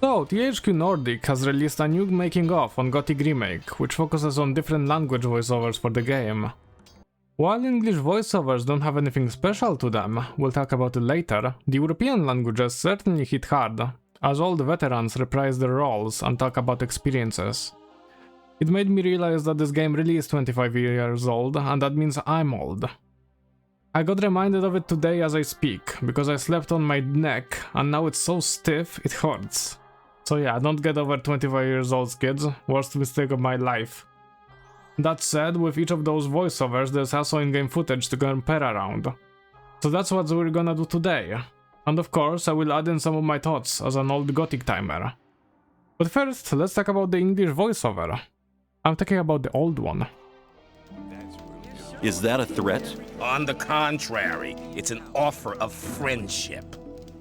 So, THQ Nordic has released a new making of on Gothic Remake, which focuses on different language voiceovers for the game. While English voiceovers don't have anything special to them, we'll talk about it later, the European languages certainly hit hard, as old veterans reprise their roles and talk about experiences. It made me realize that this game really is 25 years old, and that means I'm old. I got reminded of it today as I speak, because I slept on my neck and now it's so stiff it hurts. So yeah, don't get over 25 years old, kids, worst mistake of my life. That said, with each of those voiceovers there's also in-game footage to compare around. So that's what we're gonna do today. And of course I will add in some of my thoughts as an old Gothic timer. But first, let's talk about the English voiceover. I'm talking about the old one. Is that a threat? On the contrary, it's an offer of friendship.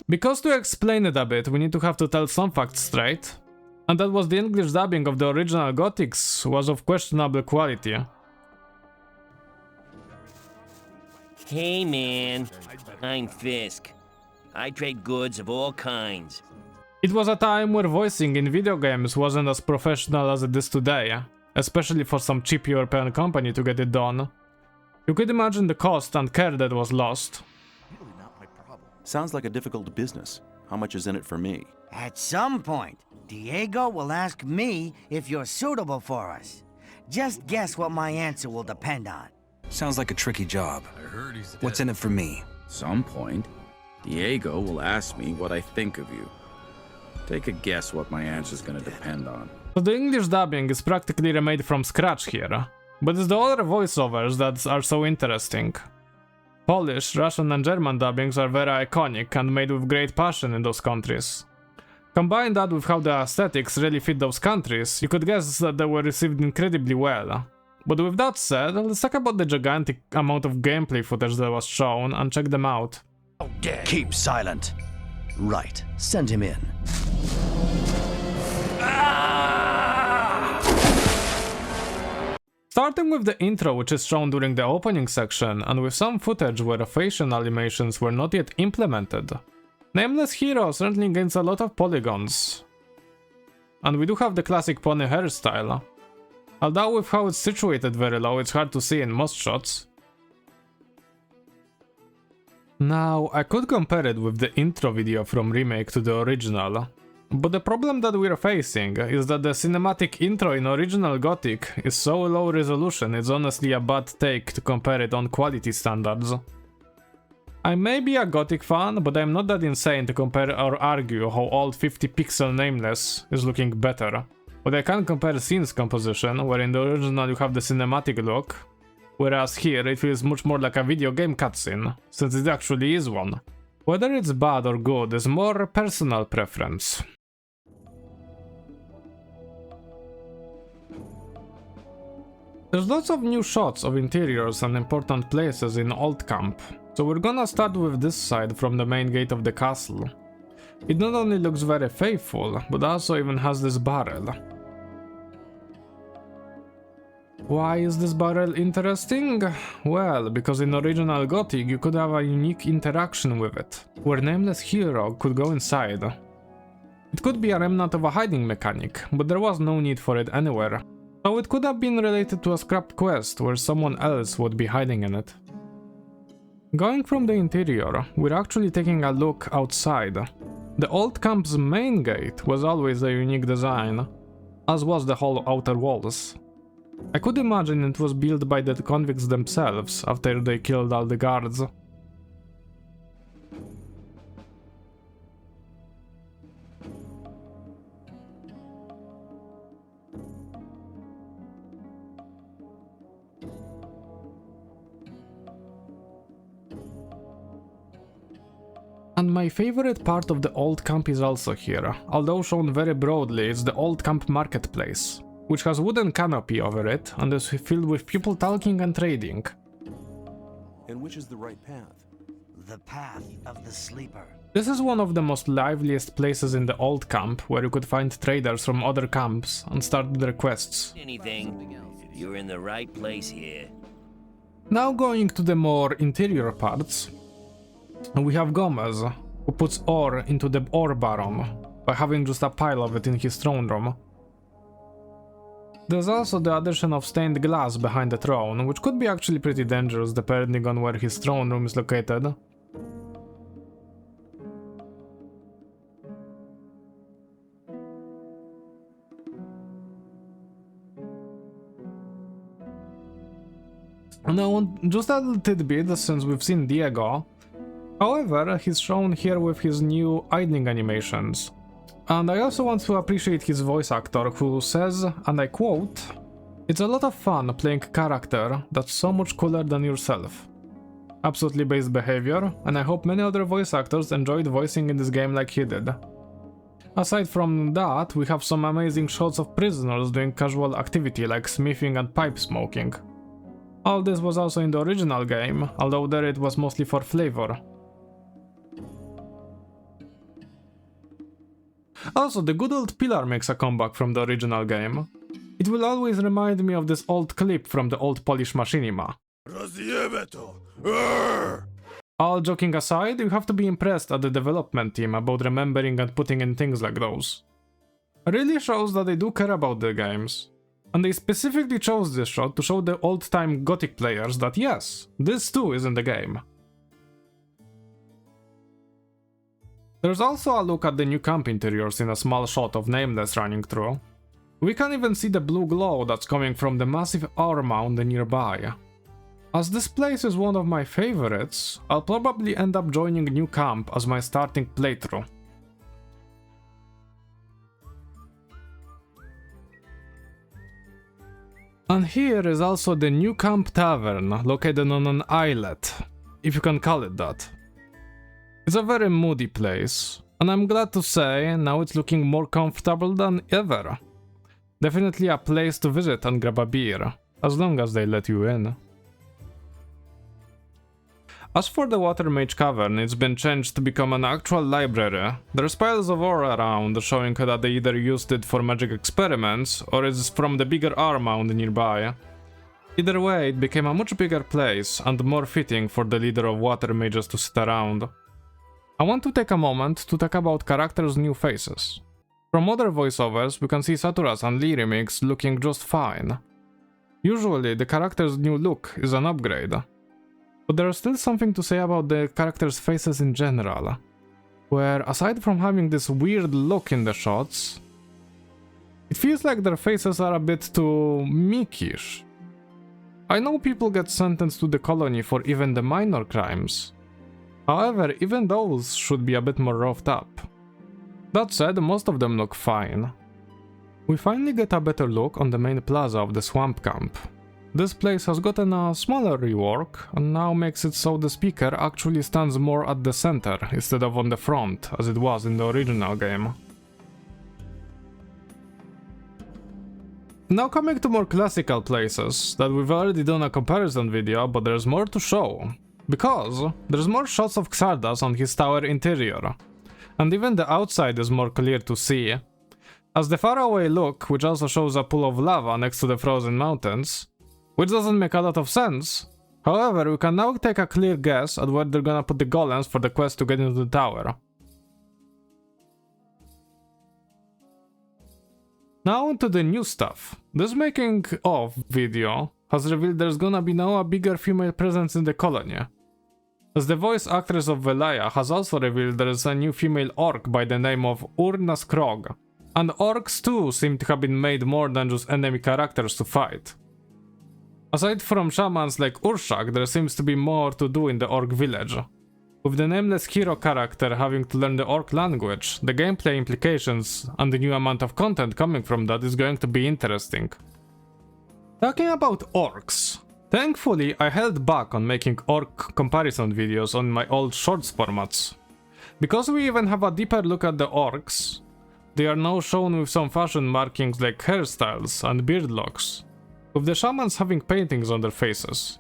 Because to explain it a bit, we need to have to tell some facts straight. And that was the English dubbing of the original Gothics was of questionable quality. Hey man, I'm Fisk. I trade goods of all kinds. It was a time where voicing in video games wasn't as professional as it is today, especially for some cheap European company to get it done. You could imagine the cost and care that was lost. Sounds like a difficult business. How much is in it for me? At some point, Diego will ask me if you're suitable for us. Just guess what my answer will depend on. Sounds like a tricky job. What's in it for me? Some point, Diego will ask me what I think of you. Take a guess what my answer's gonna depend on. So the English dubbing is practically remade from scratch here, but it's the other voiceovers that are so interesting. Polish, Russian and German dubbings are very iconic and made with great passion in those countries. Combine that with how the aesthetics really fit those countries, you could guess that they were received incredibly well. But with that said, let's talk about the gigantic amount of gameplay footage that was shown and check them out. Keep silent. Right, send him in. Starting with the intro, which is shown during the opening section, and with some footage where facial animations were not yet implemented. Nameless hero certainly gains a lot of polygons. And we do have the classic pony hairstyle. Although with how it's situated very low, it's hard to see in most shots. Now, I could compare it with the intro video from Remake to the original. But the problem that we're facing is that the cinematic intro in original Gothic is so low resolution it's honestly a bad take to compare it on quality standards. I may be a Gothic fan, but I'm not that insane to compare or argue how old 50 pixel Nameless is looking better. But I can compare scenes composition, where in the original you have the cinematic look, whereas here it feels much more like a video game cutscene, since it actually is one. Whether it's bad or good is more personal preference. There's lots of new shots of interiors and important places in Old Camp, so we're gonna start with this side from the main gate of the castle. It not only looks very faithful, but also even has this barrel. Why is this barrel interesting? Well, because in original Gothic you could have a unique interaction with it, where Nameless hero could go inside. It could be a remnant of a hiding mechanic, but there was no need for it anywhere. So it could have been related to a scrapped quest where someone else would be hiding in it. Going from the interior, we're actually taking a look outside. The old camp's main gate was always a unique design, as was the whole outer walls. I could imagine it was built by the convicts themselves after they killed all the guards. And my favorite part of the old camp is also here, although shown very broadly, it's the old camp marketplace, which has wooden canopy over it and is filled with people talking and trading. And which is the right path? The path of the sleeper. This is one of the most liveliest places in the old camp, where you could find traders from other camps and start their quests. Anything, you're in the right place here. Now going to the more interior parts, we have Gomez, who puts ore into the ore baron, by having just a pile of it in his throne room. There's also the addition of stained glass behind the throne, which could be actually pretty dangerous depending on where his throne room is located. Now, just a little tidbit since we've seen Diego. However, he's shown here with his new idling animations. And I also want to appreciate his voice actor who says, and I quote, "It's a lot of fun playing a character that's so much cooler than yourself. Absolutely based behavior, and I hope many other voice actors enjoyed voicing in this game like he did." Aside from that, we have some amazing shots of prisoners doing casual activity like smithing and pipe smoking. All this was also in the original game, although there it was mostly for flavor. Also, the good old pillar makes a comeback from the original game. It will always remind me of this old clip from the old Polish machinima. All joking aside, you have to be impressed at the development team about remembering and putting in things like those. It really shows that they do care about the games. And they specifically chose this shot to show the old-time Gothic players that yes, this too is in the game. There's also a look at the new camp interiors in a small shot of Nameless running through. We can even see the blue glow that's coming from the massive ore mound nearby. As this place is one of my favorites, I'll probably end up joining new camp as my starting playthrough. And here is also the new Camp Tavern, located on an islet, if you can call it that. It's a very moody place, and I'm glad to say now it's looking more comfortable than ever. Definitely a place to visit and grab a beer, as long as they let you in. As for the Water Mage cavern, it's been changed to become an actual library. There's piles of ore around, showing that they either used it for magic experiments, or it's from the bigger ore mound nearby. Either way, it became a much bigger place, and more fitting for the leader of Water Mages to sit around. I want to take a moment to talk about characters' new faces. From other voiceovers, we can see Xardas and Remakes looking just fine. Usually, the character's new look is an upgrade. But there's still something to say about the characters' faces in general, where aside from having this weird look in the shots, it feels like their faces are a bit too meekish. I know people get sentenced to the colony for even the minor crimes. However, even those should be a bit more roughed up. That said, most of them look fine. We finally get a better look on the main plaza of the swamp camp. This place has gotten a smaller rework, and now makes it so the speaker actually stands more at the center instead of on the front, as it was in the original game. Now coming to more classical places, that we've already done a comparison video, but there's more to show. Because there's more shots of Xardas on his tower interior, and even the outside is more clear to see. As the faraway look, which also shows a pool of lava next to the frozen mountains, which doesn't make a lot of sense. However, we can now take a clear guess at where they're gonna put the golems for the quest to get into the tower. Now onto the new stuff. This making of video has revealed there's gonna be now a bigger female presence in the colony. As the voice actress of Velaya has also revealed there is a new female orc by the name of Urna Skrog. And orcs too seem to have been made more than just enemy characters to fight. Aside from shamans like Urshak, there seems to be more to do in the orc village. With the Nameless hero character having to learn the orc language, the gameplay implications and the new amount of content coming from that is going to be interesting. Talking about orcs, thankfully I held back on making orc comparison videos on my old shorts formats. Because we even have a deeper look at the orcs, they are now shown with some fashion markings like hairstyles and beard locks, with the shamans having paintings on their faces.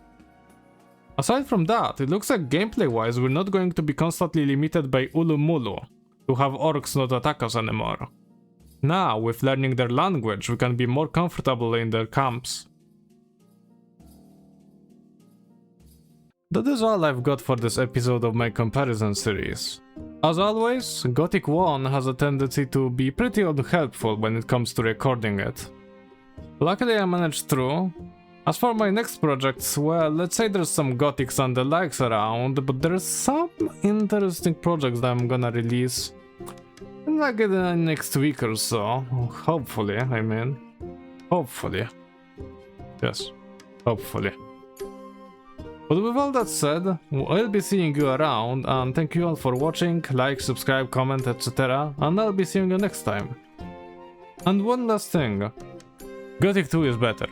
Aside from that, it looks like gameplay-wise we're not going to be constantly limited by Ulumulu, to have orcs not attack us anymore. Now, with learning their language, we can be more comfortable in their camps. That is all I've got for this episode of my comparison series. As always, Gothic 1 has a tendency to be pretty unhelpful when it comes to recording it. Luckily I managed through. As for my next projects, well, let's say there's some Gothics and the likes around, but there's some interesting projects that I'm gonna release in like the next week or so. Hopefully, I mean. Hopefully. Yes, hopefully. But with all that said, I'll be seeing you around, and thank you all for watching, like, subscribe, comment, etc. And I'll be seeing you next time. And one last thing. Gothic 2 is better.